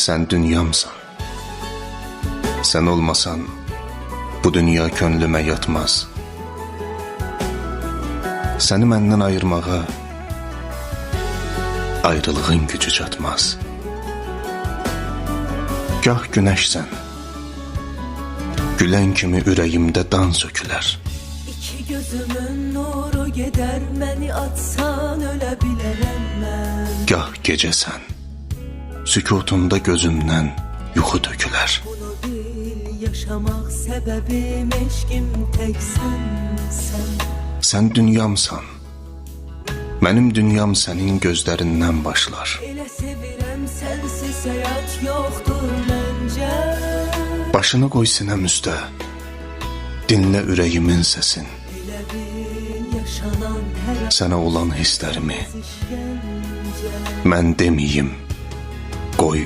Sen dünyamsan. Sen olmasan bu dünya könlümə yatmaz. Səni məndən ayırmağa ayrılığın gücü çatmaz. Gah günəşsən, gülən kimi ürəyimdə dan sökülər. İki gözümün nuru gedər, məni atsan ölə bilərəm mən. Gah gecəsən, sükutunda gözümdən yuxu tökülər. Bunu bil, yaşamaq səbəbim eşqim tək sənsən. Sən dünyamsan, mənim dünyam sənin gözlərindən başlar. Elə sevirəm, sənsiz həyat yoxdur məncə. Başını qoy sinəm üstə, dinlə ürəyimin səsin. Elə bil, yaşanan hər an Sənə olan hisslərimi işgəncə. mən deməyim, qoy